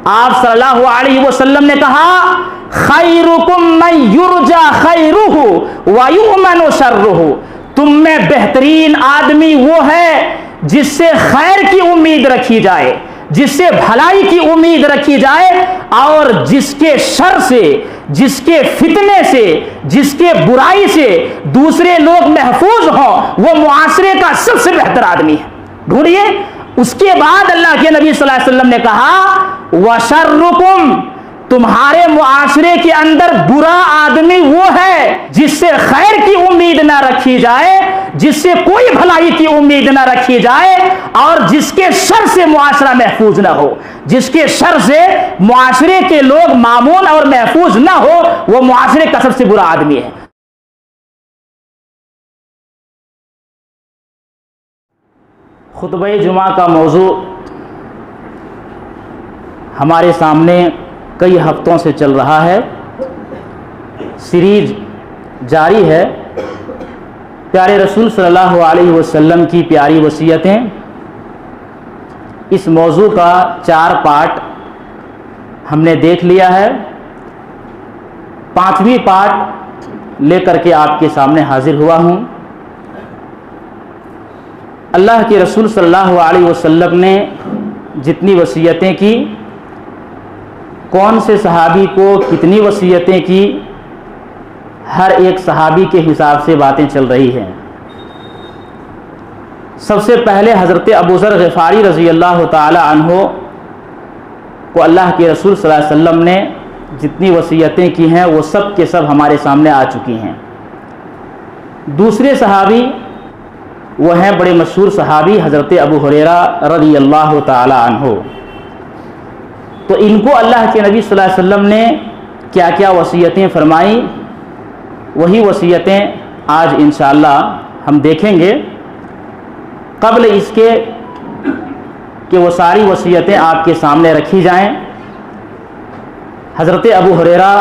آپ صلی اللہ علیہ وسلم نے کہا خیرکم من یرجا خیرہ ویؤمن شرہ، تم میں بہترین آدمی وہ ہے جس سے خیر کی امید رکھی جائے، جس سے بھلائی کی امید رکھی جائے، اور جس کے شر سے، جس کے فتنے سے، جس کے برائی سے دوسرے لوگ محفوظ ہوں، وہ معاشرے کا سب سے بہتر آدمی ہے۔ ڈھونڈیے۔ اس کے بعد اللہ کے نبی صلی اللہ علیہ وسلم نے کہا وَشَرُّكُمْ، تمہارے معاشرے کے اندر برا آدمی وہ ہے جس سے خیر کی امید نہ رکھی جائے، جس سے کوئی بھلائی کی امید نہ رکھی جائے، اور جس کے شر سے معاشرہ محفوظ نہ ہو، جس کے شر سے معاشرے کے لوگ مامون اور محفوظ نہ ہو، وہ معاشرے کا سب سے برا آدمی ہے۔ خطبہ جمعہ کا موضوع ہمارے سامنے کئی ہفتوں سے چل رہا ہے، سیریز جاری ہے، پیارے رسول صلی اللہ علیہ وسلم کی پیاری وصیتیں۔ اس موضوع کا 4 پارٹ ہم نے دیکھ لیا ہے، 5ویں پارٹ لے کر کے آپ کے سامنے حاضر ہوا ہوں۔ اللہ کے رسول صلی اللہ علیہ وسلم نے جتنی وصیتیں کی، کون سے صحابی کو کتنی وصیتیں کی، ہر ایک صحابی کے حساب سے باتیں چل رہی ہیں۔ سب سے پہلے حضرت ابو ذر غفاری رضی اللہ تعالی عنہ کو اللہ کے رسول صلی اللہ علیہ وسلم نے جتنی وصیتیں کی ہیں وہ سب کے سب ہمارے سامنے آ چکی ہیں۔ دوسرے صحابی وہ ہیں بڑے مشہور صحابی حضرت ابو ہریرہ رضی اللہ تعالی عنہ۔ تو ان کو اللہ کے نبی صلی اللہ علیہ وسلم نے کیا کیا وصیتیں فرمائیں، وہی وصیتیں آج انشاءاللہ ہم دیکھیں گے۔ قبل اس کے کہ وہ ساری وصیتیں آپ کے سامنے رکھی جائیں، حضرت ابو ہریرہ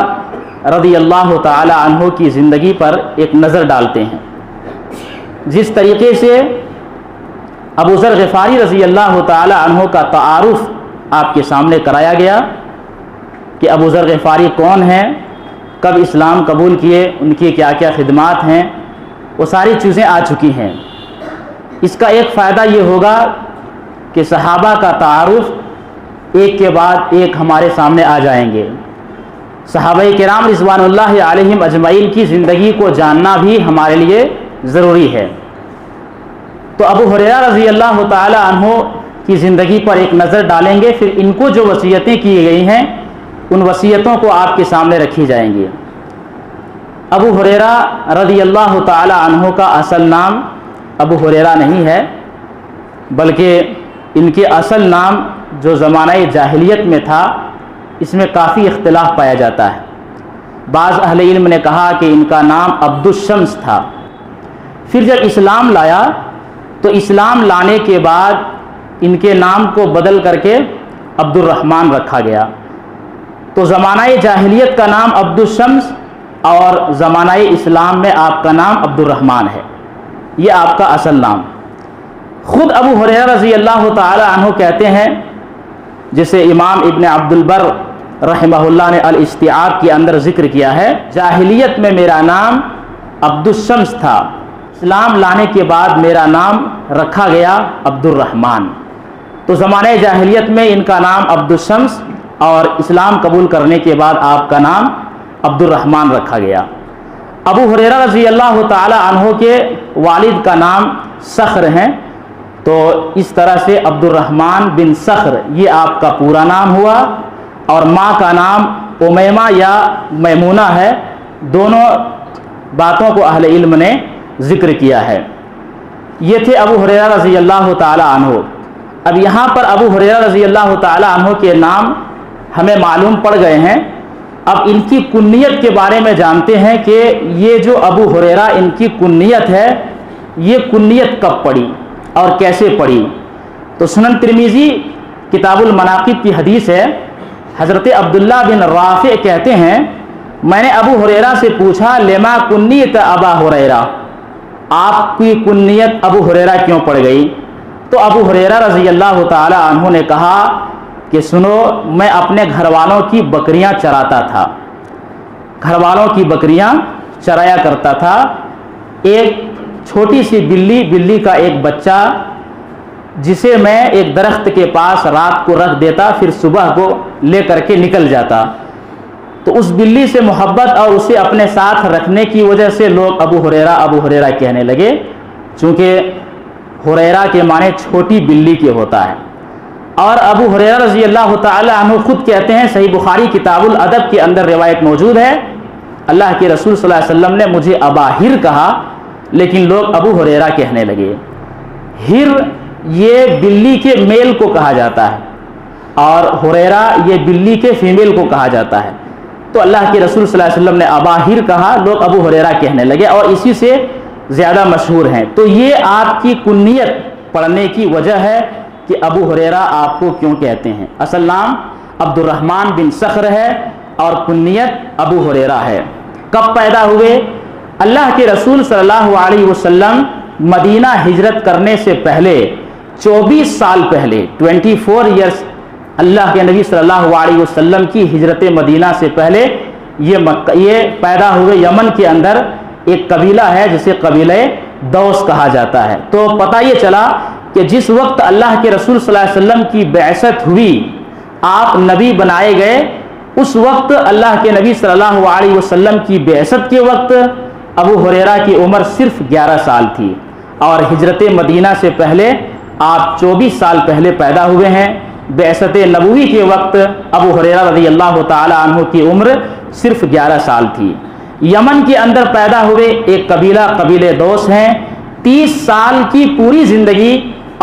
رضی اللہ تعالی عنہ کی زندگی پر ایک نظر ڈالتے ہیں۔ جس طریقے سے ابو ذر غفاری رضی اللہ تعالی عنہ کا تعارف آپ کے سامنے کرایا گیا کہ ابو ذر غفاری کون ہیں، کب اسلام قبول کیے، ان کی کیا کیا خدمات ہیں، وہ ساری چیزیں آ چکی ہیں۔ اس کا ایک فائدہ یہ ہوگا کہ صحابہ کا تعارف ایک کے بعد ایک ہمارے سامنے آ جائیں گے۔ صحابہ کرام رضوان اللہ علیہم اجمعین کی زندگی کو جاننا بھی ہمارے لیے ضروری ہے۔ تو ابو ہریرہ رضی اللہ تعالی عنہ کی زندگی پر ایک نظر ڈالیں گے، پھر ان کو جو وصیتیں کی گئی ہیں ان وصیتوں کو آپ کے سامنے رکھی جائیں گی۔ ابو ہریرہ رضی اللہ تعالی عنہ کا اصل نام ابو ہریرہ نہیں ہے، بلکہ ان کے اصل نام جو زمانہ جاہلیت میں تھا اس میں کافی اختلاف پایا جاتا ہے۔ بعض اہل علم نے کہا کہ ان کا نام عبد الشمس تھا، پھر جب اسلام لایا تو اسلام لانے کے بعد ان کے نام کو بدل کر کے عبد الرحمن رکھا گیا۔ تو زمانہ جاہلیت کا نام عبد الشمس اور زمانہ اسلام میں آپ کا نام عبد الرحمن ہے، یہ آپ کا اصل نام۔ خود ابو ہریرہ رضی اللہ تعالی عنہ کہتے ہیں، جسے امام ابن عبد البر رحمہ اللہ نے الاستیعاب کے اندر ذکر کیا ہے، جاہلیت میں میرا نام عبد الشمس تھا، اسلام لانے کے بعد میرا نام رکھا گیا عبد الرحمن۔ تو زمانہ جاہلیت میں ان کا نام عبد الشمس اور اسلام قبول کرنے کے بعد آپ کا نام عبد الرحمن رکھا گیا۔ ابو ہریرہ رضی اللہ تعالی عنہ کے والد کا نام صخر ہیں، تو اس طرح سے عبد الرحمن بن صخر یہ آپ کا پورا نام ہوا، اور ماں کا نام امیمہ یا میمونہ ہے۔ دونوں باتوں کو اہل علم نے ذکر کیا ہے۔ یہ تھے ابو ہریرہ رضی اللہ تعالی عنہ۔ اب یہاں پر ابو ہریرہ رضی اللہ تعالی عنہ کے نام ہمیں معلوم پڑ گئے ہیں، اب ان کی کنیت کے بارے میں جانتے ہیں کہ یہ جو ابو ہریرہ ان کی کنیت ہے، یہ کنیت کب پڑی اور کیسے پڑی۔ تو سنن ترمذی کتاب المناقب کی حدیث ہے، حضرت عبداللہ بن رافع کہتے ہیں میں نے ابو ہریرہ سے پوچھا لما کنیت ابا ہریرہ، آپ کی کنیت ابو ہریرہ کیوں پڑ گئی؟ تو ابو ہریرہ رضی اللہ تعالی عنہ نے کہا کہ سنو میں اپنے گھر والوں کی بکریاں چراتا تھا، گھر والوں کی بکریاں چرایا کرتا تھا، ایک چھوٹی سی بلی کا ایک بچہ جسے میں ایک درخت کے پاس رات کو رکھ دیتا، پھر صبح کو لے کر کے نکل جاتا، تو اس بلی سے محبت اور اسے اپنے ساتھ رکھنے کی وجہ سے لوگ ابو ہریرہ کہنے لگے، چونکہ ہریرہ کے معنی چھوٹی بلی کے ہوتا ہے۔ اور ابو ہریرہ رضی اللہ تعالی عنہ خود کہتے ہیں، صحیح بخاری کتاب الادب کے اندر روایت موجود ہے، اللہ کے رسول صلی اللہ علیہ وسلم نے مجھے ابا ہر کہا، لیکن لوگ ابو ہریرہ کہنے لگے۔ ہر یہ بلی کے میل کو کہا جاتا ہے اور ہریرہ یہ بلی کے فیمیل کو کہا جاتا ہے، تو اللہ کے رسول صلی اللہ علیہ وسلم نے ابا ہر کہا، لوگ ابو ہریرہ کہنے لگے اور اسی سے زیادہ مشہور ہیں۔ تو یہ آپ کی کنیت پڑھنے کی وجہ ہے کہ ابو ہریرہ آپ کو کیوں کہتے ہیں۔ اصل نام عبد الرحمن بن صخر ہے اور کنیت ابو ہریرہ ہے۔ کب پیدا ہوئے؟ اللہ کے رسول صلی اللہ علیہ وسلم مدینہ ہجرت کرنے سے پہلے 24 سال پہلے 24 ایئرس اللہ کے نبی صلی اللہ علیہ وسلم کی ہجرت مدینہ سے پہلے یہ پیدا ہوئے۔ یمن کے اندر ایک قبیلہ ہے جسے قبیلہ دوس کہا جاتا ہے۔ تو پتہ یہ چلا کہ جس وقت اللہ کے رسول صلی اللہ علیہ وسلم کی بعثت ہوئی، آپ نبی بنائے گئے، اس وقت اللہ کے نبی صلی اللہ علیہ وسلم کی بعثت کے وقت ابو ہریرہ کی عمر صرف 11 سال تھی اور ہجرت مدینہ سے پہلے آپ 24 سال پہلے پیدا ہوئے ہیں۔ بعثت نبوی کے وقت ابو ہریرہ رضی اللہ تعالی عنہ کی عمر صرف 11 سال تھی۔ یمن کے اندر پیدا ہوئے، ایک قبیلہ دوس ہیں۔ 30 سال کی پوری زندگی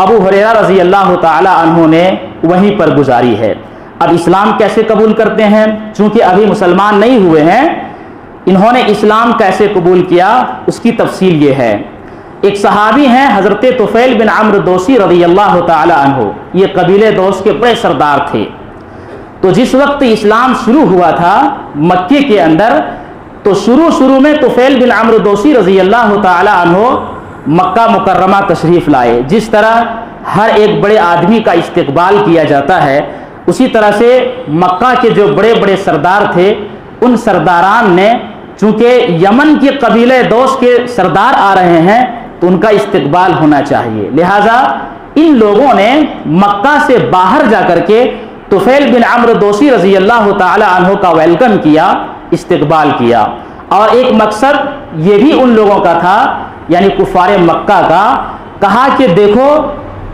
ابو ہریرہ رضی اللہ تعالی عنہ نے وہیں پر گزاری ہے۔ اب اسلام کیسے قبول کرتے ہیں؟ چونکہ ابھی مسلمان نہیں ہوئے ہیں، انہوں نے اسلام کیسے قبول کیا اس کی تفصیل یہ ہے۔ ایک صحابی ہیں حضرت طفیل بن عمرو دوسی رضی اللہ تعالی عنہ، یہ قبیلے دوس کے بڑے سردار تھے۔ تو جس وقت اسلام شروع ہوا تھا مکے کے اندر، تو شروع میں طفیل بن عمرو دوسی رضی اللہ تعالی عنہ مکہ مکرمہ تشریف لائے۔ جس طرح ہر ایک بڑے آدمی کا استقبال کیا جاتا ہے، اسی طرح سے مکہ کے جو بڑے بڑے سردار تھے، ان سرداران نے، چونکہ یمن کے قبیلے دوس کے سردار آ رہے ہیں تو ان کا استقبال ہونا چاہیے، لہٰذا ان لوگوں نے مکہ سے باہر جا کر کے طفیل بن عمرو دوسی رضی اللہ تعالی عنہ کا ویلکم کیا، استقبال کیا۔ اور ایک مقصد یہ بھی ان لوگوں کا تھا، یعنی کفار مکہ کا، کہا کہ دیکھو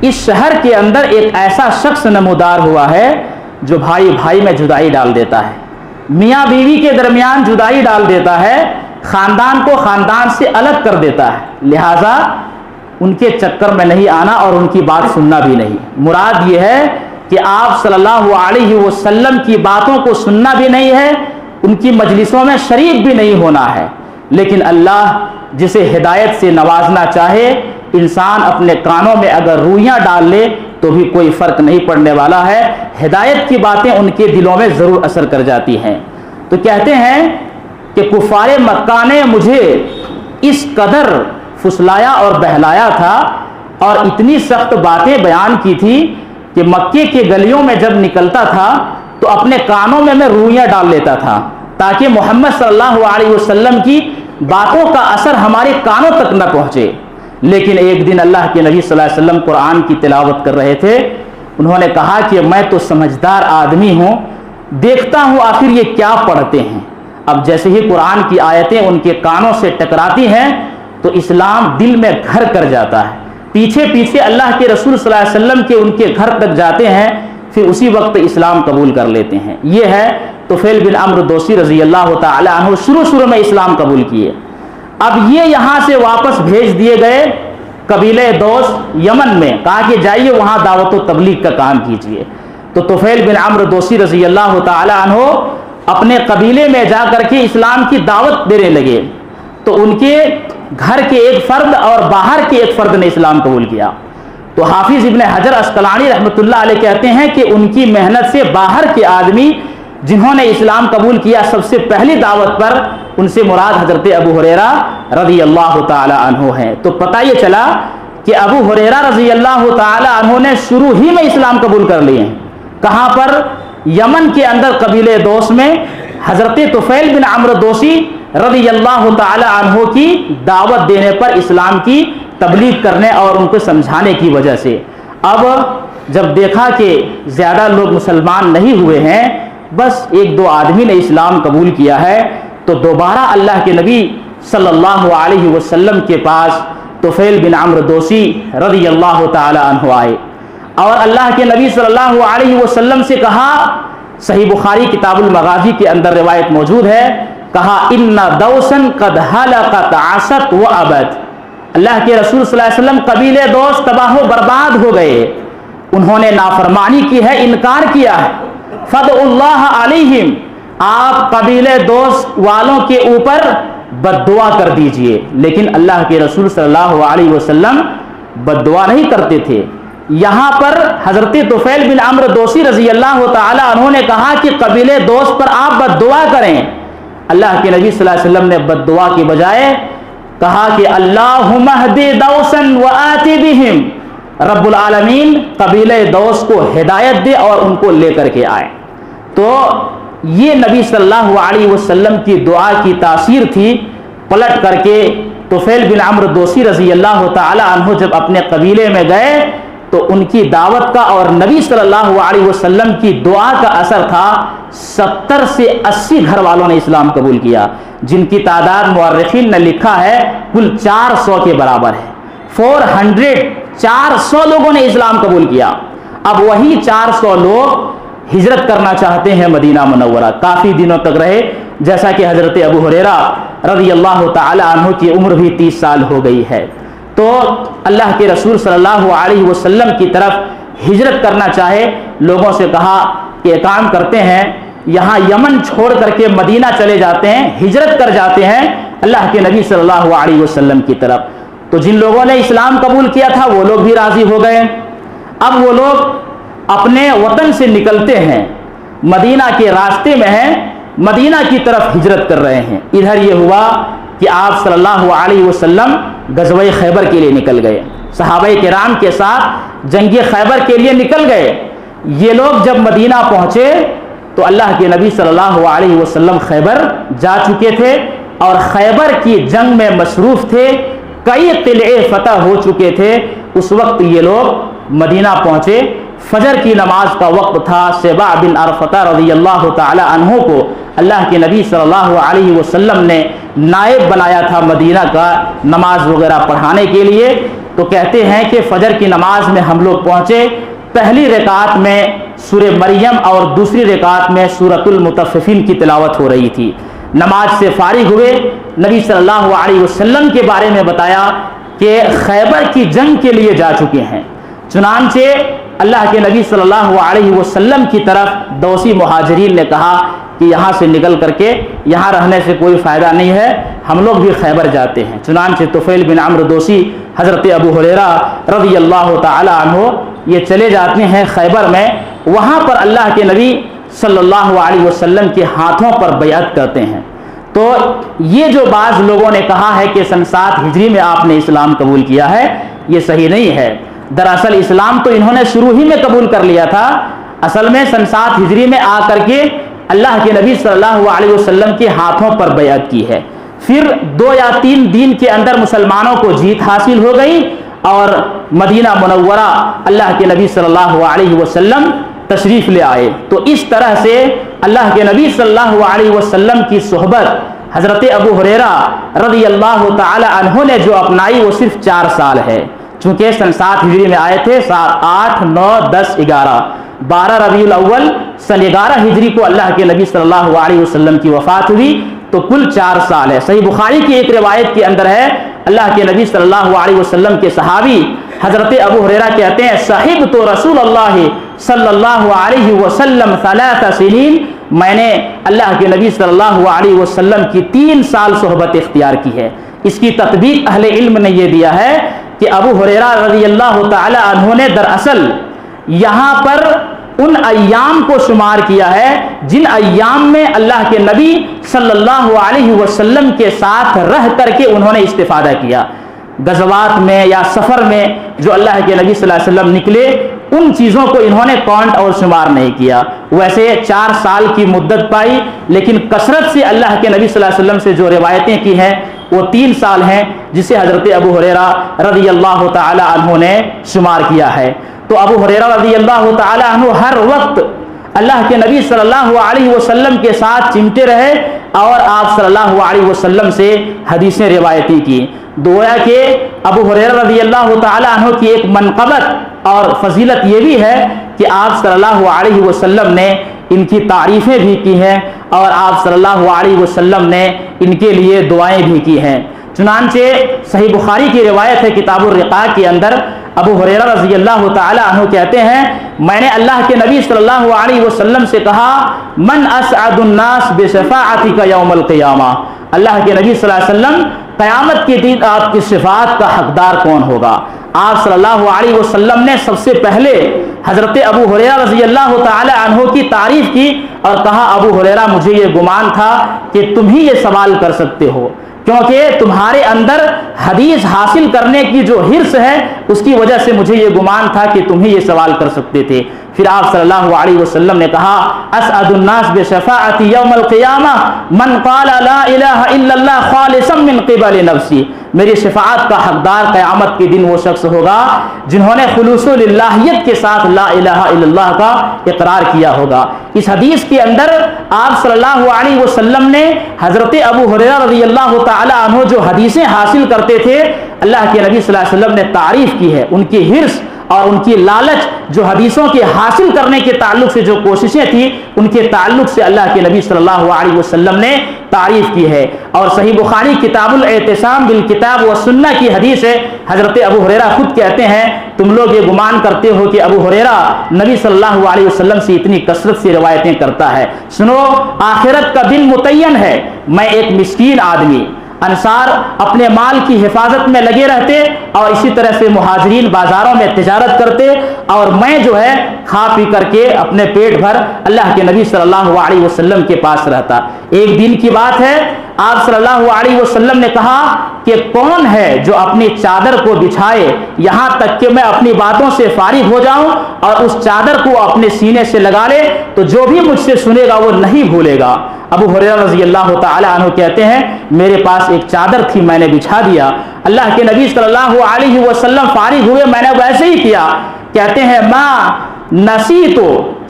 اس شہر کے اندر ایک ایسا شخص نمودار ہوا ہے جو بھائی میں جدائی ڈال دیتا ہے، میاں بیوی کے درمیان جدائی ڈال دیتا ہے، خاندان کو خاندان سے الگ کر دیتا ہے، لہٰذا ان کے چکر میں نہیں آنا اور ان کی بات سننا بھی نہیں۔ مراد یہ ہے کہ آپ صلی اللہ علیہ وسلم کی باتوں کو سننا بھی نہیں ہے، ان کی مجلسوں میں شریک بھی نہیں ہونا ہے۔ لیکن اللہ جسے ہدایت سے نوازنا چاہے، انسان اپنے کانوں میں اگر روئیاں ڈال لے تو بھی کوئی فرق نہیں پڑنے والا ہے، ہدایت کی باتیں ان کے دلوں میں ضرور اثر کر جاتی ہیں۔ تو کہتے ہیں کہ کفار مکہ نے مجھے اس قدر پھسلایا اور بہلایا تھا اور اتنی سخت باتیں بیان کی تھی کہ مکے کے گلیوں میں جب نکلتا تھا تو اپنے کانوں میں روئیاں ڈال لیتا تھا تاکہ محمد صلی اللہ علیہ وسلم کی باتوں کا اثر ہمارے کانوں تک نہ پہنچے۔ لیکن ایک دن اللہ کے نبی صلی اللہ علیہ وسلم قرآن کی تلاوت کر رہے تھے، انہوں نے کہا کہ میں تو سمجھدار آدمی ہوں، دیکھتا ہوں آخر یہ کیا پڑھتے ہیں۔ اب جیسے ہی قرآن کی آیتیں ان کے کانوں سے ٹکراتی ہیں تو اسلام دل میں گھر کر جاتا ہے، پیچھے اللہ کے رسول صلی اللہ علیہ وسلم کے ان کے گھر تک جاتے ہیں، پھر اسی وقت اسلام قبول کر لیتے ہیں۔ یہ ہے طفیل بن عمرو دوسی رضی اللہ تعالی عنہ، شروع میں اسلام قبول کیے۔ اب یہ یہاں سے واپس بھیج دیے گئے قبیلہ دوس یمن میں، کہا کہ جائیے وہاں دعوت و تبلیغ کا کام کیجیے۔ تو طفیل بن عمرو دوسی رضی اللہ تعالی عنہ اپنے قبیلے میں جا کر کے اسلام کی دعوت دینے لگے، تو ان کے گھر کے ایک فرد اور باہر کے ایک فرد نے اسلام قبول کیا۔ تو حافظ ابن حجر عسقلانی رحمۃ اللہ علیہ کہتے ہیں کہ ان کی محنت سے باہر کے آدمی جنہوں نے اسلام قبول کیا سب سے پہلی دعوت پر، ان سے مراد حضرت ابو ہریرہ رضی اللہ تعالی عنہ ہیں۔ تو پتہ یہ چلا کہ ابو ہریرہ رضی اللہ تعالی عنہ نے شروع ہی میں اسلام قبول کر لیے ہیں، کہاں پر؟ یمن کے اندر قبیلے دوس میں حضرت طفیل بن عمرو دوسی رضی اللہ تعالی عنہ کی دعوت دینے پر، اسلام کی تبلیغ کرنے اور ان کو سمجھانے کی وجہ سے۔ اب جب دیکھا کہ زیادہ لوگ مسلمان نہیں ہوئے ہیں، بس ایک دو آدمی نے اسلام قبول کیا ہے، تو دوبارہ اللہ کے نبی صلی اللہ علیہ وسلم کے پاس طفیل بن عمرو دوسی رضی اللہ تعالی عنہ آئے اور اللہ کے نبی صلی اللہ علیہ وسلم سے کہا، صحیح بخاری کتاب المغازی کے اندر روایت موجود ہے، کہا ان دوسن قد ہلکت عصت و ابد، اللہ کے رسول صلی اللہ علیہ وسلم قبیلے دوست تباہ و برباد ہو گئے، انہوں نے نافرمانی کی ہے، انکار کیا ہے، فدعوا اللہ علیہم، آپ قبیلے دوست والوں کے اوپر بد دعا کر دیجئے۔ لیکن اللہ کے رسول صلی اللہ علیہ وسلم بد دعا نہیں کرتے تھے۔ یہاں پر حضرت طفیل بن عمرو دوسی رضی اللہ تعالی عنہ نے کہا کہ قبیلے دوست پر آپ بد دعا کریں، اللہ کے نبی صلی اللہ علیہ وسلم نے بد دعا کے بجائے کہا کہ اللہم اہدی دوسا وآتی بہم، رب العالمین قبیلے دوس کو ہدایت دے اور ان کو لے کر کے آئے۔ تو یہ نبی صلی اللہ علیہ وسلم کی دعا کی تاثیر تھی۔ پلٹ کر کے طفیل بن عمرو دوسی رضی اللہ تعالی عنہ جب اپنے قبیلے میں گئے تو ان کی دعوت کا اور نبی صلی اللہ علیہ وسلم کی دعا کا اثر تھا، 70 سے 80 گھر والوں نے اسلام قبول کیا، جن کی تعداد مورخین نے لکھا ہے کل 400 کے برابر ہے۔ 400 لوگوں نے اسلام قبول کیا۔ اب وہی 400 لوگ ہجرت کرنا چاہتے ہیں مدینہ منورہ، کافی دنوں تک رہے، جیسا کہ حضرت ابو ہریرہ رضی اللہ تعالی عنہ کی عمر بھی 30 سال ہو گئی ہے۔ تو اللہ کے رسول صلی اللہ علیہ وسلم کی طرف ہجرت کرنا چاہے، لوگوں سے کہا کہ ایک کام کرتے ہیں، یہاں یمن چھوڑ کر کے مدینہ چلے جاتے ہیں، ہجرت کر جاتے ہیں اللہ کے نبی صلی اللہ علیہ وسلم کی طرف۔ تو جن لوگوں نے اسلام قبول کیا تھا وہ لوگ بھی راضی ہو گئے۔ اب وہ لوگ اپنے وطن سے نکلتے ہیں، مدینہ کے راستے میں ہیں، مدینہ کی طرف ہجرت کر رہے ہیں۔ ادھر یہ ہوا کہ آپ صلی اللہ علیہ وسلم غزوہ خیبر کے لیے نکل گئے، صحابہ کرام کے ساتھ جنگ خیبر کے لیے نکل گئے۔ یہ لوگ جب مدینہ پہنچے تو اللہ کے نبی صلی اللہ علیہ وسلم خیبر جا چکے تھے اور خیبر کی جنگ میں مصروف تھے، کئی قلعے فتح ہو چکے تھے۔ اس وقت یہ لوگ مدینہ پہنچے، فجر کی نماز کا وقت تھا۔ سبع بن عرفہ رضی اللہ تعالی عنہ کو اللہ کے نبی صلی اللہ علیہ وسلم نے نائب بنایا تھا مدینہ کا نماز وغیرہ پڑھانے کے لیے۔ تو کہتے ہیں کہ فجر کی نماز میں ہم لوگ پہنچے، پہلی رکعت میں سورہ مریم اور دوسری رکعت میں سورۃ المطففین کی تلاوت ہو رہی تھی۔ نماز سے فارغ ہوئے، نبی صلی اللہ علیہ وسلم کے بارے میں بتایا کہ خیبر کی جنگ کے لیے جا چکے ہیں۔ چنانچہ اللہ کے نبی صلی اللہ علیہ وسلم کی طرف دوسی مہاجرین نے کہا کہ یہاں سے نکل کر کے یہاں رہنے سے کوئی فائدہ نہیں ہے، ہم لوگ بھی خیبر جاتے ہیں۔ چنانچہ طفیل بن عمرو دوسی، حضرت ابو ہریرہ رضی اللہ تعالی عنہ یہ چلے جاتے ہیں خیبر میں، وہاں پر اللہ کے نبی صلی اللہ علیہ وسلم کے ہاتھوں پر بیعت کرتے ہیں۔ تو یہ جو بعض لوگوں نے کہا ہے کہ سن 7 ہجری میں آپ نے اسلام قبول کیا ہے، یہ صحیح نہیں ہے۔ دراصل اسلام تو انہوں نے شروع ہی میں قبول کر لیا تھا، اصل میں سن 7 ہجری میں آ کر کے اللہ کے نبی صلی اللہ علیہ وسلم کے ہاتھوں پر بیعت کی ہے۔ پھر 2 یا 3 دن کے اندر مسلمانوں کو جیت حاصل ہو گئی اور مدینہ منورہ اللہ کے نبی صلی اللہ علیہ وسلم تشریف لے آئے۔ تو اس طرح سے اللہ کے نبی صلی اللہ علیہ وسلم کی صحبت حضرت ابو ہریرہ رضی اللہ تعالی عنہ نے جو اپنائی وہ صرف 4 سال ہے، چونکہ سن 7 ہجری میں آئے تھے، 7 8 9 10 11 12 ربیع الاول سن 11 ہجری کو اللہ کے نبی صلی اللہ علیہ وسلم کی وفات ہوئی، تو کل 4 سال ہے۔ صحیح بخاری کی ایک روایت کے اندر ہے، اللہ کے نبی صلی اللہ علیہ وسلم کے صحابی حضرت ابو ہریرہ کہتے ہیں صاحب تو رسول اللہ صلی اللہ علیہ وسلم 3 سنین، میں نے اللہ کے نبی صلی اللہ علیہ وسلم کی 3 سال صحبت اختیار کی ہے۔ اس کی تطبیق اہل علم نے یہ دیا ہے کہ ابو ہریرہ رضی اللہ تعالی عنہ نے دراصل یہاں پر ان ایام کو شمار کیا ہے جن ایام میں اللہ کے نبی صلی اللہ علیہ وسلم کے ساتھ رہ کر کے انہوں نے استفادہ کیا۔ غزوات میں یا سفر میں جو اللہ کے نبی صلی اللہ علیہ وسلم نکلے، ان چیزوں کو انہوں نے کاؤنٹ اور شمار نہیں کیا. ویسے 4 سال کی مدت پائی، لیکن کثرت سے اللہ کے نبی صلی اللہ علیہ وسلم سے جو روایتیں کی ہیں وہ 3 سال ہیں، جسے حضرت ابو ہریرہ رضی اللہ تعالی عنہ نے شمار کیا ہے. تو ابو ہریرہ رضی اللہ تعالی عنہ ہر وقت اللہ کے نبی صلی اللہ علیہ وسلم کے ساتھ چمٹے رہے اور آپ صلی اللہ علیہ وسلم سے حدیثیں روایتی کی. گویا کہ ابو ہریرہ رضی اللہ تعالی عنہ کی ایک منقبت اور فضیلت یہ بھی ہے کہ آپ صلی اللہ علیہ وسلم نے ان کی تعریفیں بھی کی ہیں اور آپ صلی اللہ علیہ وسلم نے ان کے لیے دعائیں بھی کی ہیں. چنانچہ صحیح بخاری کی روایت ہے کتاب الرقاق کے اندر، ابو ہریرہ رضی اللہ تعالی عنہ کہتے ہیں میں نے اللہ کے نبی صلی اللہ علیہ وسلم سے کہا من اسعد الناس بشفاعتک یوم القیامہ، اللہ کے نبی صلی اللہ علیہ وسلم قیامت کے دن آپ کی شفاعت کا حقدار کون ہوگا؟ آپ صلی اللہ علیہ وسلم نے سب سے پہلے حضرت ابو ہریرہ رضی اللہ تعالی عنہ کی تعریف کی اور کہا ابو ہریرہ مجھے یہ گمان تھا کہ تم ہی یہ سوال کر سکتے ہو، کیونکہ تمہارے اندر حدیث حاصل کرنے کی جو حرص ہے اس کی وجہ سے مجھے یہ گمان تھا کہ تم ہی یہ سوال کر سکتے تھے. پھر آپ صلی اللہ علیہ وسلم نے کہا اسعد الناس بشفاعتی یوم القیامہ من قال لا الہ الا اللہ خالصا من قبل نفسی، میری شفاعت کا حقدار قیامت کے دن وہ شخص ہوگا جنہوں نے خلوص للہیت کے ساتھ لا الہ الا اللہ کا اقرار کیا ہوگا. اس حدیث کے اندر آپ صلی اللہ علیہ وسلم نے حضرت ابو ہریرہ رضی اللہ تعالی عنہ جو حدیثیں حاصل کرتے تھے اللہ کے نبی صلی اللہ علیہ وسلم نے تعریف کی ہے. ان کی حرص اور ان کی لالچ جو حدیثوں کے حاصل کرنے کے تعلق سے جو کوششیں تھیں ان کے تعلق سے اللہ کے نبی صلی اللہ علیہ وسلم نے تعریف کی ہے. اور صحیح بخاری کتاب الاعتصام بالکتاب والسنہ کی حدیث ہے، حضرت ابو ہریرہ خود کہتے ہیں تم لوگ یہ گمان کرتے ہو کہ ابو ہریرہ نبی صلی اللہ علیہ وسلم سے اتنی کثرت سے روایتیں کرتا ہے. سنو، آخرت کا دن متعین ہے. میں ایک مسکین آدمی، انصار اپنے مال کی حفاظت میں لگے رہتے اور اسی طرح سے مہاجرین بازاروں میں تجارت کرتے اور میں جو ہے کھا پی کر کے اپنے پیٹ بھر اللہ کے نبی صلی اللہ علیہ وسلم کے پاس رہتا. ایک دن کی بات ہے، آپ صلی اللہ علیہ وسلم نے کہا کہ کون ہے جو اپنی چادر کو بچھائے یہاں تک کہ میں اپنی باتوں سے فارغ ہو جاؤں اور اس چادر کو اپنے سینے سے لگا لے تو جو بھی مجھ سے سنے گا وہ نہیں بھولے گا. ابو ہریرہ رضی اللہ تعالی عنہ کہتے ہیں میرے پاس ایک چادر تھی، میں نے بچھا دیا. اللہ کے نبی صلی اللہ علیہ وسلم فارغ ہوئے، میں نے ویسے ہی کیا. کہتے ہیں ما نسیت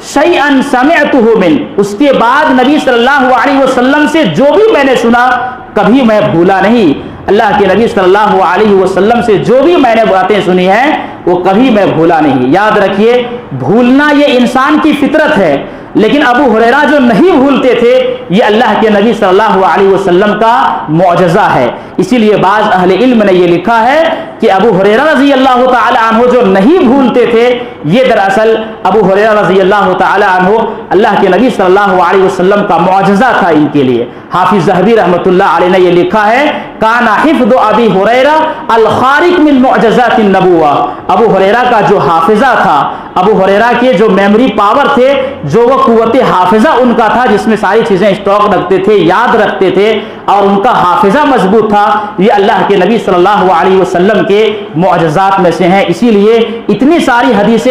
شیئا سمعتہ من، اس کے بعد نبی صلی اللہ علیہ وسلم سے جو بھی میں نے سنا کبھی میں بھولا نہیں. اللہ کے نبی صلی اللہ علیہ وسلم سے جو بھی میں نے باتیں سنی ہیں وہ کبھی میں بھولا نہیں. یاد رکھیے بھولنا یہ انسان کی فطرت ہے، لیکن ابو ہریرہ جو نہیں بھولتے تھے یہ اللہ کے نبی صلی اللہ علیہ وسلم کا معجزہ ہے. اسی لیے بعض اہل علم نے یہ لکھا ہے کہ ابو ہریرہ رضی اللہ تعالی عنہ جو نہیں بھولتے تھے یہ دراصل ابو ہریرہ رضی اللہ تعالی عنہ اللہ کے نبی صلی اللہ علیہ وسلم کا معجزہ تھا ان کے لیے. حافظ ذہبی رحمۃ اللہ علیہ نے یہ لکھا ہے کانا حفظ ابی ہریرہ الخارق من معجزات النبوہ، ابو ہریرہ کا جو حافظہ تھا، ابو ہریرہ کے جو میموری پاور تھے، جو وہ قوت حافظہ ان کا تھا جس میں ساری چیزیں اسٹاک رکھتے تھے، یاد رکھتے تھے اور ان کا حافظہ مضبوط تھا، یہ اللہ کے نبی صلی اللہ علیہ وسلم کے معجزات میں سے ہیں. اسی لیے اتنی ساری حدیثیں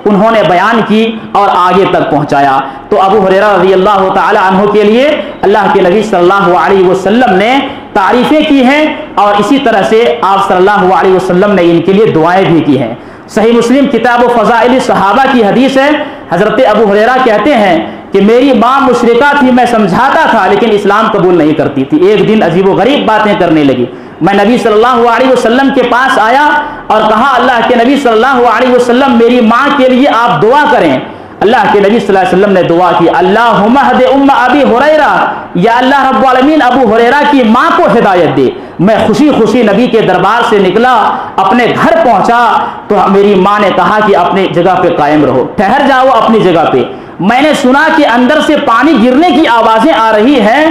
انہوں نے بیان کی اور آگے تک پہنچایا. تو ابو ہریرہ رضی اللہ تعالی عنہ کے لیے اللہ کے نبی صلی اللہ علیہ وسلم نے تعریفیں کی ہیں اور اسی طرح سے آپ صلی اللہ علیہ وسلم نے ان کے لیے دعائیں بھی کی ہیں. صحیح مسلم کتاب و فضائل صحابہ کی حدیث ہے، حضرت ابو ہریرہ کہتے ہیں کہ میری ماں مشرکہ تھی، میں سمجھاتا تھا لیکن اسلام قبول نہیں کرتی تھی. ایک دن عجیب و غریب باتیں کرنے لگی. میں نبی صلی اللہ علیہ وسلم کے پاس آیا اور کہا اللہ کے نبی صلی اللہ علیہ وسلم میری ماں کے لیے آپ دعا کریں. اللہ کے نبی صلی اللہ علیہ وسلم نے دعا کی اللہم اہد ام ابی ہریرہ، یا اللہ رب العالمین ابو ہریرہ کی ماں کو ہدایت دے. میں خوشی خوشی نبی کے دربار سے نکلا، اپنے گھر پہنچا تو میری ماں نے کہا کہ اپنی جگہ پہ قائم رہو، ٹھہر جاؤ اپنی جگہ پہ. میں نے سنا کہ اندر سے پانی گرنے کی آوازیں آ رہی ہیں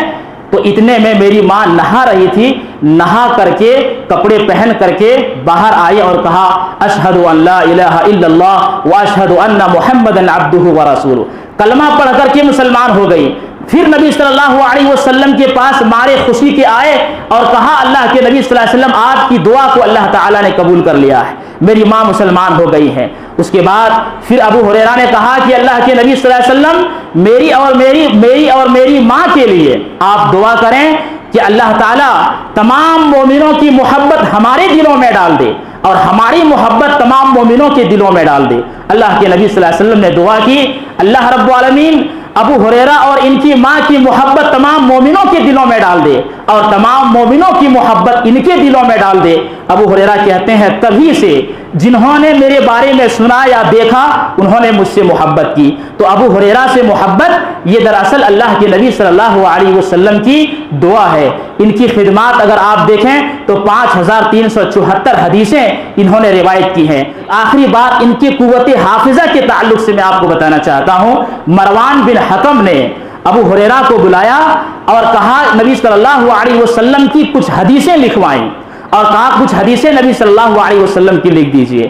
تو اتنے میں میری ماں نہا رہی تھی، نہا کر کے کپڑے پہن کر کے باہر آئی اور کہا اشہد ان لا الہ الا اللہ واشہد ان محمدا عبدہ ورسولہ، کلمہ پڑھ کر کے مسلمان ہو گئی. پھر نبی صلی اللہ علیہ وسلم کے پاس مارے خوشی کے آئے اور کہا اللہ کے نبی صلی اللہ علیہ وسلم آپ کی دعا کو اللہ تعالیٰ نے قبول کر لیا ہے. میری ماں مسلمان ہو گئی ہے۔ اس کے بعد پھر ابو ہریرہ نے کہا کہ اللہ کے نبی صلی اللہ علیہ وسلم میری اور میری ماں کے لیے آپ دعا کریں کہ اللہ تعالیٰ تمام مومنوں کی محبت ہمارے دلوں میں ڈال دے اور ہماری محبت تمام مومنوں کے دلوں میں ڈال دے۔ اللہ کے نبی صلی اللہ علیہ وسلم نے دعا کی، اللہ رب العالمین ابو ہریرہ اور ان کی ماں کی محبت تمام مومنوں کے دلوں میں ڈال دے اور تمام مومنوں کی محبت ان کے دلوں میں ڈال دے۔ ابو ہریرہ کہتے ہیں تبھی سے جنہوں نے میرے بارے میں سنا یا دیکھا انہوں نے مجھ سے محبت کی۔ تو ابو ہریرہ سے محبت یہ دراصل اللہ کے نبی صلی اللہ علیہ وسلم کی دعا ہے۔ ان کی خدمات اگر آپ دیکھیں تو 5374 حدیثیں انہوں نے روایت کی ہیں۔ آخری بات ان کی قوت حافظہ کے تعلق سے میں آپ کو بتانا چاہتا ہوں۔ مروان بن حکم نے ابو ہریرہ کو بلایا اور کہا نبی صلی اللہ علیہ وسلم کی کچھ حدیثیں لکھوائیں اور کہا کچھ حدیثیں نبی صلی اللہ علیہ وسلم کی لکھ دیجئے۔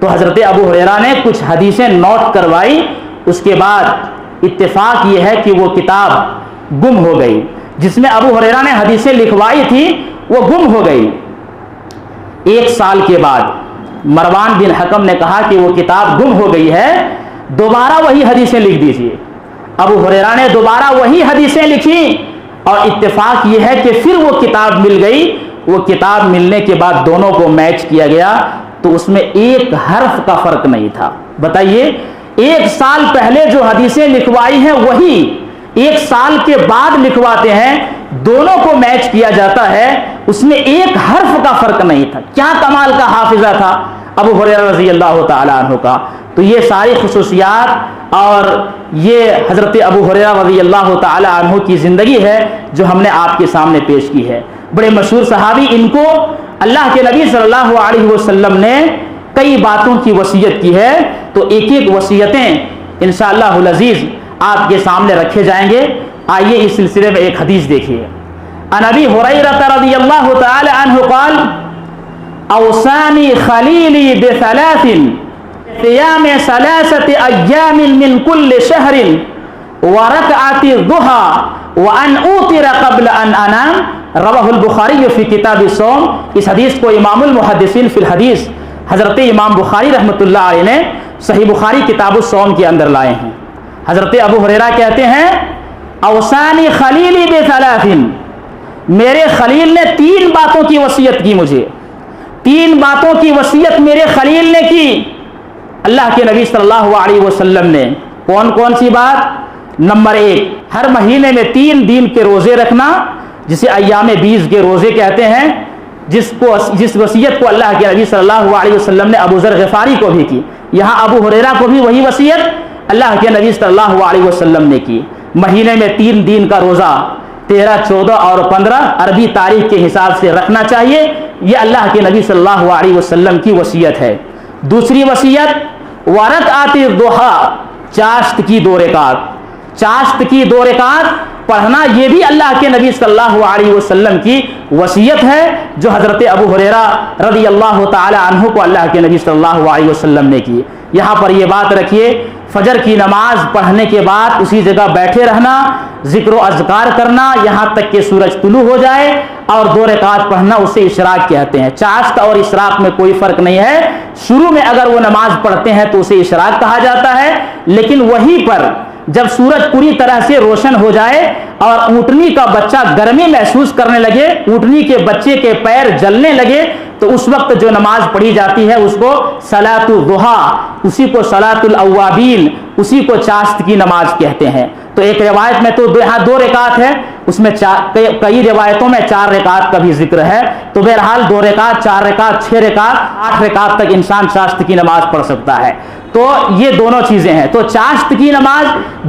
تو حضرت ابو ہریرہ نے کچھ حدیثیں نوٹ کروائی۔ اس کے بعد اتفاق یہ ہے کہ وہ کتاب گم ہو گئی جس میں ابو ہریرہ نے حدیثیں لکھوائی تھی، وہ گم ہو گئی۔ 1 سال کے بعد مروان بن حکم نے کہا کہ وہ کتاب گم ہو گئی ہے، دوبارہ وہی حدیثیں لکھ دیجئے۔ ابو ہریرہ نے دوبارہ وہی حدیثیں لکھی اور اتفاق یہ ہے کہ پھر وہ کتاب مل گئی۔ وہ کتاب ملنے کے بعد دونوں کو میچ کیا گیا تو اس میں ایک حرف کا فرق نہیں تھا۔ بتائیے 1 سال پہلے جو حدیثیں لکھوائی ہیں وہی 1 سال کے بعد لکھواتے ہیں، دونوں کو میچ کیا جاتا ہے، اس میں ایک حرف کا فرق نہیں تھا۔ کیا کمال کا حافظہ تھا ابو ہریرہ رضی اللہ تعالیٰ عنہ کا۔ تو یہ ساری خصوصیات اور یہ حضرت ابو ہریرہ رضی اللہ تعالیٰ عنہ کی زندگی ہے جو ہم نے آپ کے سامنے پیش کی ہے۔ بڑے مشہور صحابی، ان کو اللہ کے نبی صلی اللہ علیہ وسلم نے کئی باتوں کی وصیت کی ہے، تو ایک ایک وصیتیں انشاءاللہ العزیز آپ کے سامنے رکھے جائیں گے۔ آئیے اس سلسلے میں ایک حدیث دیکھیے۔ عن ابی ہریرہ رضی اللہ تعالی عنہ قال اوصانی خلیلی بثلاث قیام 3 ایام من کل شہر ورکعت الضحى وان اوتر قبل ان انام، رواہ البخاری فی کتاب الصوم۔ اس حدیث کو امام المحدثین فی الحدیث حضرت امام بخاری رحمۃ اللہ علیہ نے صحیح بخاری کتاب الصوم کے اندر لائے ہیں۔ حضرت ابو ہریرہ کہتے ہیں اوصانی خلیلی بثلاث، میرے خلیل نے 3 باتوں کی وصیت کی مجھے، 3 باتوں کی وصیت میرے خلیل نے کی اللہ کے نبی صلی اللہ علیہ وسلم نے۔ کون کون سی بات؟ نمبر 1، ہر مہینے میں 3 دن کے روزے رکھنا جسے ایام 20 کے روزے کہتے ہیں، جس وصیت کو اللہ کے نبی صلی اللہ علیہ وسلم نے ابو ذر غفاری کو بھی کی۔ یہاں ابو ہریرہ کو بھی وہی وصیت اللہ کے نبی صلی اللہ علیہ وسلم نے کی۔ مہینے میں 3 دن کا روزہ 13، 14 اور 15 عربی تاریخ کے حساب سے رکھنا چاہیے، یہ اللہ کے نبی صلی اللہ علیہ وسلم کی وصیت ہے۔ دوسری وصیت ورکعت الضحیٰ، چاشت کی 2 رکعت، چاشت کی 2 رکعت پڑھنا، یہ بھی اللہ کے نبی صلی اللہ علیہ وسلم کی وصیت ہے جو حضرت ابو ہریرہ رضی اللہ تعالی عنہ کو اللہ کے نبی صلی اللہ علیہ وسلم نے کی۔ یہاں پر یہ بات رکھیے، فجر کی نماز پڑھنے کے بعد اسی جگہ بیٹھے رہنا، ذکر و اذکار کرنا یہاں تک کہ سورج طلوع ہو جائے، اور 2 رکعت پڑھنا اسے اشراق کہتے ہیں۔ چاشت اور اشراق میں کوئی فرق نہیں ہے، شروع میں اگر وہ نماز پڑھتے ہیں تو اسے اشراق کہا جاتا ہے، لیکن وہیں پر جب سورج پوری طرح سے روشن ہو جائے اور اونٹنی کا بچہ گرمی محسوس کرنے لگے، اونٹنی کے بچے کے پیر جلنے لگے، تو اس وقت جو نماز پڑھی جاتی ہے اس کو صلاۃ الضحیٰ، اسی کو صلاۃ الاوابین، اسی کو چاشت کی نماز کہتے ہیں۔ تو ایک روایت میں تو یہاں 2 رکعت ہے، اس میں کئی روایتوں میں 4 رکعت کا بھی ذکر ہے۔ تو بہرحال 2 رکعت، 4 رکعت، 6 رکعت، 8 رکعت تک انسان چاشت کی نماز پڑھ سکتا ہے۔ تو یہ دونوں چیزیں ہیں۔ تو چاشت کی نماز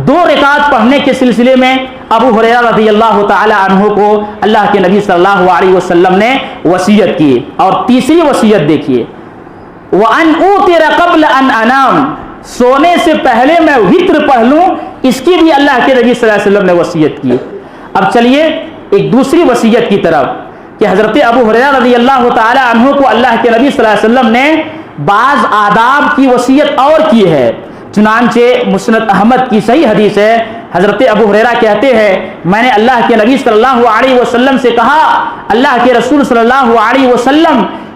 2 رکعت پڑھنے کے سلسلے میں ابو ہریرہ رضی اللہ تعالی عنہ کو اللہ کے نبی صلی اللہ علیہ وسلم نے وصیت کی۔ اور تیسری وصیت دیکھیے، وَأَنْ أُوتِرَ قَبْلَ أَنْ أَنَامَ، سونے سے پہلے میں وتر پڑھ لوں، اس کی بھی اللہ کے نبی صلی اللہ علیہ وسلم نے وصیت کی۔ اب چلیے ایک دوسری وصیت کی طرف کہ حضرت ابو ہریرہ رضی اللہ تعالی عنہ کو اللہ کے نبی صلی اللہ علیہ وسلم نے بعض آداب کی وصیت اور کی ہے۔ چنانچہ مسند احمد کی صحیح حدیث ہے، حضرت ابو ہریرہ کہتے ہیں میں نے اللہ کے نبی صلی اللہ علیہ وسلم سے کہا اللہ کے رسول صلی اللہ علیہ وسلم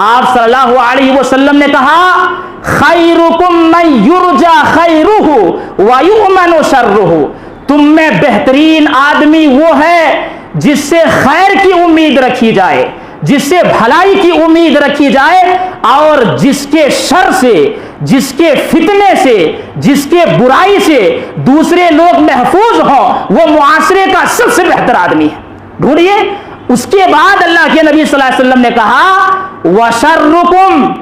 آپ صلی اللہ علیہ وسلم نے کہا خیرکم من یرجا خیرہ ویؤمن شرہ، تم میں بہترین آدمی وہ ہے جس سے خیر کی امید رکھی جائے، جس سے بھلائی کی امید رکھی جائے، اور جس کے شر سے، جس کے فتنے سے، جس کے برائی سے دوسرے لوگ محفوظ ہوں، وہ معاشرے کا سب سے بہتر آدمی ہے۔ ڈھونڈیے۔ اس کے بعد اللہ کے نبی صلی اللہ علیہ وسلم نے کہا وَشَرُّكُمْ،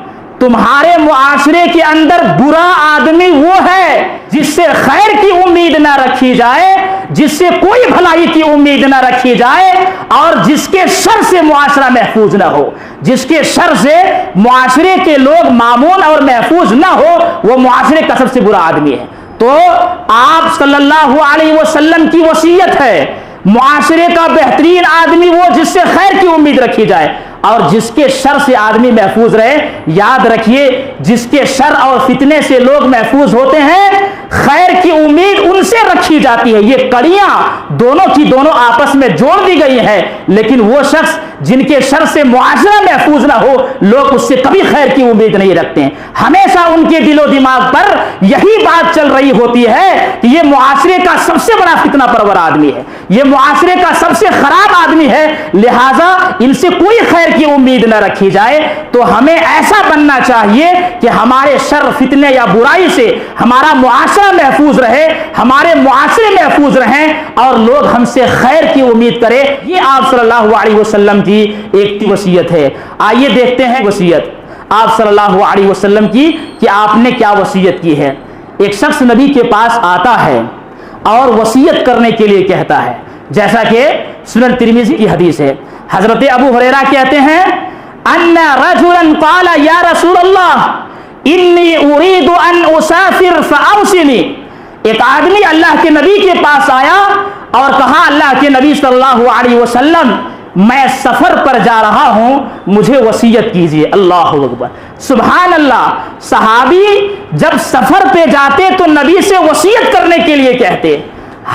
تمہارے معاشرے کے اندر برا آدمی وہ ہے جس سے خیر کی امید نہ رکھی جائے، جس سے کوئی بھلائی کی امید نہ رکھی جائے، اور جس کے شر سے معاشرہ محفوظ نہ ہو، جس کے شر سے معاشرے کے لوگ مامون اور محفوظ نہ ہو، وہ معاشرے کا سب سے برا آدمی ہے۔ تو آپ صلی اللہ علیہ وسلم کی وصیت ہے معاشرے کا بہترین آدمی وہ جس سے خیر کی امید رکھی جائے اور جس کے شر سے آدمی محفوظ رہے۔ یاد رکھیے، جس کے شر اور فتنے سے لوگ محفوظ ہوتے ہیں، خیر کی امید ان سے رکھی جاتی ہے۔ یہ کڑیاں دونوں کی دونوں آپس میں جوڑ دی گئی ہیں، لیکن وہ شخص جن کے شر سے معاشرہ محفوظ نہ ہو، لوگ اس سے کبھی خیر کی امید نہیں رکھتے ہیں۔ ہمیشہ ان کے دل و دماغ پر یہی بات چل رہی ہوتی ہے کہ یہ معاشرے کا سب سے بڑا فتنہ پرور آدمی ہے، یہ معاشرے کا سب سے خراب آدمی ہے، لہذا ان سے کوئی خیر کی امید نہ رکھی جائے۔ تو ہمیں ایسا بننا چاہیے کہ ہمارے شر، فتنے یا برائی سے ہمارا معاشرہ محفوظ رہے، ہمارے معاشرے محفوظ رہیں، اور لوگ ہم سے خیر کی امید کرے۔ یہ آپ صلی اللہ علیہ وسلم کی ایک وصیت ہے۔ آئیے دیکھتے ہیں وصیت آپ صلی اللہ علیہ وسلم کی کہ آپ نے کیا وصیت کی ہے۔ ایک شخص نبی کے پاس آتا ہے اور وصیت کرنے کے لیے کہتا ہے، جیسا کہ سنن ترمذی کی حدیث ہے۔ حضرت ابو ہریرہ کہتے ہیں ان رجلا قال یا رسول اللہ انی اريد ان اسافر فاوصنی، ایک آدمی اللہ کے نبی کے پاس آیا اور کہا اللہ کے نبی صلی اللہ علیہ وسلم میں سفر پر جا رہا ہوں، مجھے وصیت کیجیے۔ اللہ اکبر، سبحان اللہ۔ صحابی جب سفر پہ جاتے تو نبی سے وصیت کرنے کے لیے کہتے۔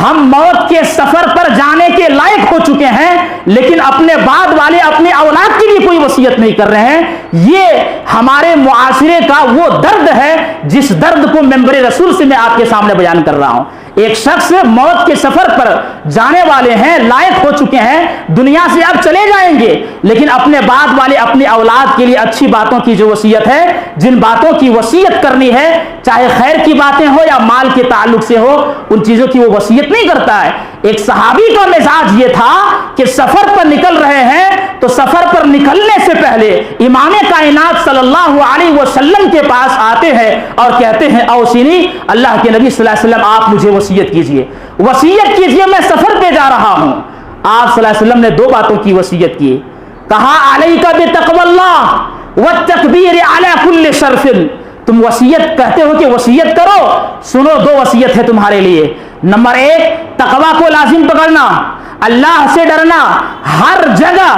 ہم موت کے سفر پر جانے کے لائق ہو چکے ہیں، لیکن اپنے بعد والے، اپنے اولاد کی بھی کوئی وصیت نہیں کر رہے ہیں۔ یہ ہمارے معاشرے کا وہ درد ہے جس درد کو ممبر رسول سے میں آپ کے سامنے بیان کر رہا ہوں۔ ایک شخص موت کے سفر پر جانے والے ہیں، لائق ہو چکے ہیں، دنیا سے اب چلے جائیں گے، لیکن اپنے بعد والے، اپنی اولاد کے لیے اچھی باتوں کی جو وصیت ہے، جن باتوں کی وصیت کرنی ہے، چاہے خیر کی باتیں ہو یا مال کے تعلق سے ہو، ان چیزوں کی وہ وصیت نہیں کرتا ہے۔ ایک صحابی کا مزاج یہ تھا کہ سفر پر نکل رہے ہیں تو سفر پر نکلنے سے پہلے امام کائنات صلی اللہ علیہ وسلم کے پاس آتے ہیں اور کہتے ہیں اوصینی، اللہ کے نبی صلی اللہ علیہ وسلم آپ مجھے وصیت کیجئے، وصیت کیجئے، میں سفر پہ جا رہا ہوں۔ آپ صلی اللہ علیہ وسلم نے دو باتوں کی وصیت کی، کہا علیک بتقوی اللہ والتکبیر علی کل شرف، تم وصیت کہتے ہو کہ وصیت کرو، سنو دو وصیت ہے تمہارے لیے۔ نمبر ایک، تقوی کو لازم پکڑنا، اللہ سے ڈرنا ہر جگہ،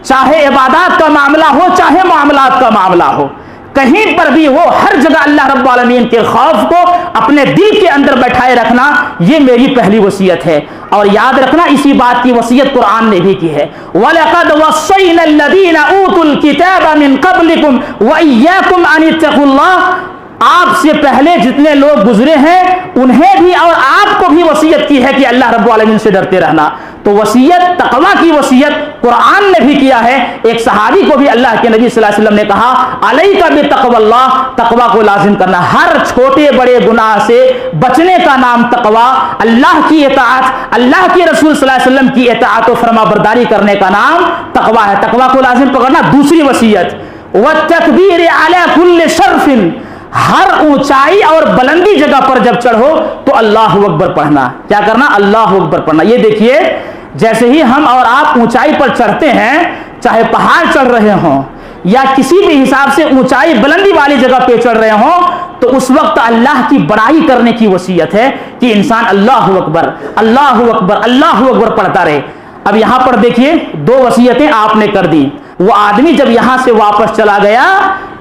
چاہے عبادات کا معاملہ ہو چاہے معاملات کا معاملہ ہو، کہیں پر بھی ہو، ہر جگہ اللہ رب العالمین کے خوف کو اپنے دل کے اندر بیٹھائے رکھنا، یہ میری پہلی وصیت ہے۔ اور یاد رکھنا اسی بات کی وصیت قرآن نے بھی کی ہے، وَلَقَدْ وَصَّيْنَا الَّذِينَ أُوتُوا الْكِتَابَ مِنْ قَبْلِكُمْ وَإِيَّاكُمْ أَنِ اتَّقُوا اللَّهَ، آپ سے پہلے جتنے لوگ گزرے ہیں انہیں بھی اور آپ کو بھی وصیت کی ہے کہ اللہ رب العالمین سے ڈرتے رہنا۔ تو وصیت، تقوی کی وصیت قرآن نے بھی کیا ہے۔ ایک صحابی کو بھی اللہ کے نبی صلی اللہ علیہ وسلم نے کہا علیک بتقوی اللہ، تقوی کو لازم کرنا، ہر چھوٹے بڑے گناہ سے بچنے کا نام تقوی، اللہ کی اطاعت، اللہ کے رسول صلی اللہ علیہ وسلم کی اطاعت و فرما برداری کرنے کا نام تقوی ہے، تقوی کو لازم پکڑنا۔ دوسری وصیت والتکبیر علی کل شرف، ہر اونچائی اور بلندی جگہ پر جب چڑھو تو اللہ اکبر پڑھنا۔ کیا کرنا؟ اللہ اکبر پڑھنا۔ یہ دیکھیے، جیسے ہی ہم اور آپ اونچائی پر چڑھتے ہیں، چاہے پہاڑ چڑھ رہے ہوں یا کسی بھی حساب سے اونچائی بلندی والی جگہ پہ چڑھ رہے ہوں، تو اس وقت اللہ کی بڑائی کرنے کی وصیت ہے کہ انسان اللہ اکبر، اللہ اکبر، اللہ اکبر پڑھتا رہے۔ اب یہاں پر دیکھیے، دو وصیتیں آپ نے کر دی۔ وہ آدمی جب یہاں سے واپس چلا گیا،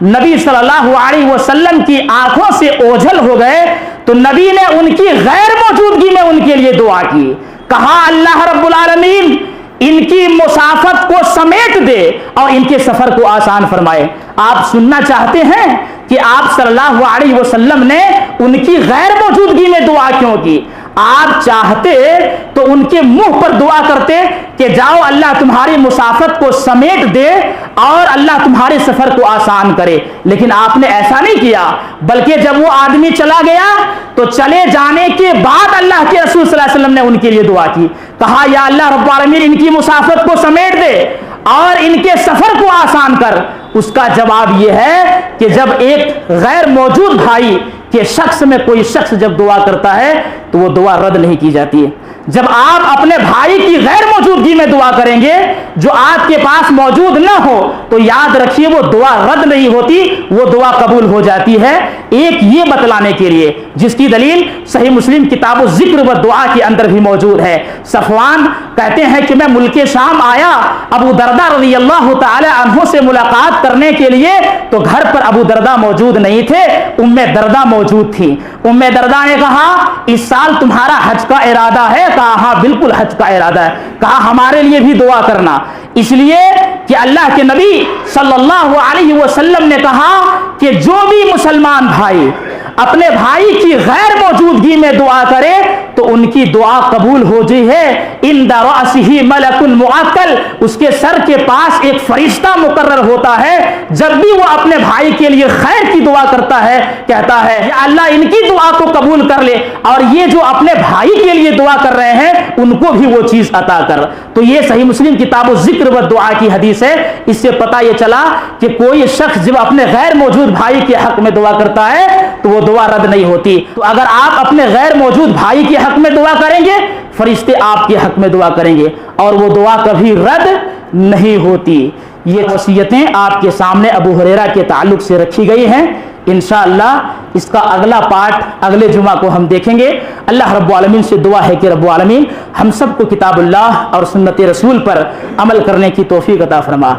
نبی صلی اللہ علیہ وسلم کی آنکھوں سے اوجھل ہو گئے، تو نبی نے ان کی غیر موجودگی میں ان کے لیے دعا کی، کہا اللہ رب العالمین ان کی مسافت کو سمیٹ دے اور ان کے سفر کو آسان فرمائے۔ آپ سننا چاہتے ہیں کہ آپ صلی اللہ علیہ وسلم نے ان کی غیر موجودگی میں دعا کیوں کی؟ آپ چاہتے تو ان کے منہ پر دعا کرتے کہ جاؤ اللہ تمہاری مسافت کو سمیٹ دے اور اللہ تمہارے سفر کو آسان کرے، لیکن آپ نے ایسا نہیں کیا، بلکہ جب وہ آدمی چلا گیا تو چلے جانے کے بعد اللہ کے رسول صلی اللہ علیہ وسلم نے ان کے لیے دعا کی، کہا یا اللہ رب العالمین ان کی مسافت کو سمیٹ دے اور ان کے سفر کو آسان کر۔ اس کا جواب یہ ہے کہ جب ایک غیر موجود بھائی کے شخص میں کوئی شخص جب دعا کرتا ہے تو وہ دعا رد نہیں کی جاتی ہے۔ جب آپ اپنے بھائی کی غیر موجودگی میں دعا کریں گے جو آپ کے پاس موجود نہ ہو تو یاد رکھیے وہ دعا رد نہیں ہوتی، وہ دعا قبول ہو جاتی ہے۔ ایک یہ بتلانے کے لیے جس کی دلیل صحیح مسلم کتاب الذکر و دعا کے اندر بھی موجود ہے۔ صفوان کہتے ہیں کہ میں ملک شام آیا ابو دردہ رضی اللہ تعالی عنہ سے ملاقات کرنے کے لیے تو گھر پر ابو دردہ موجود نہیں تھے، ام دردہ موجود تھی۔ ام دردہ نے کہا اس سال تمہارا حج کا ارادہ ہے؟ کہا ہاں بالکل حج کا ارادہ ہے۔ کہا ہمارے لیے بھی دعا کرنا، اس لیے کہ اللہ کے نبی صلی اللہ علیہ وسلم نے کہا کہ جو بھی مسلمان بھائی اپنے بھائی کی غیر موجودگی میں دعا کرے تو ان کی دعا قبول ہو جی ہے۔ عند رأسہ ملک معقل، اس کے سر کے پاس ایک فرشتہ مقرر ہوتا ہے، جب بھی وہ اپنے بھائی کے لیے خیر کی دعا کرتا ہے کہتا ہے یا اللہ ان کی دعا کو قبول کر لے اور یہ جو اپنے بھائی کے لیے دعا کر رہے ہیں ان کو بھی وہ چیز عطا کر۔ تو یہ صحیح مسلم کتاب الذکر و دعا کی حدیث ہے۔ اس سے پتہ یہ چلا کہ کوئی شخص جب اپنے غیر موجود بھائی کے حق میں دعا کرتا ہے تو وہ دعا رد نہیں ہوتی۔ تو اگر آپ اپنے غیر موجود بھائی کے حق میں دعا کریں گے فرشتے آپ کے حق میں دعا کریں گے اور وہ دعا کبھی رد نہیں ہوتی۔ یہ وصیتیں آپ کے سامنے ابو ہریرہ کے تعلق سے رکھی گئی ہیں۔ انشاءاللہ اس کا اگلا پارٹ اگلے جمعہ کو ہم دیکھیں گے۔ اللہ رب العالمین سے دعا ہے کہ رب العالمین ہم سب کو کتاب اللہ اور سنت رسول پر عمل کرنے کی توفیق عطا فرما۔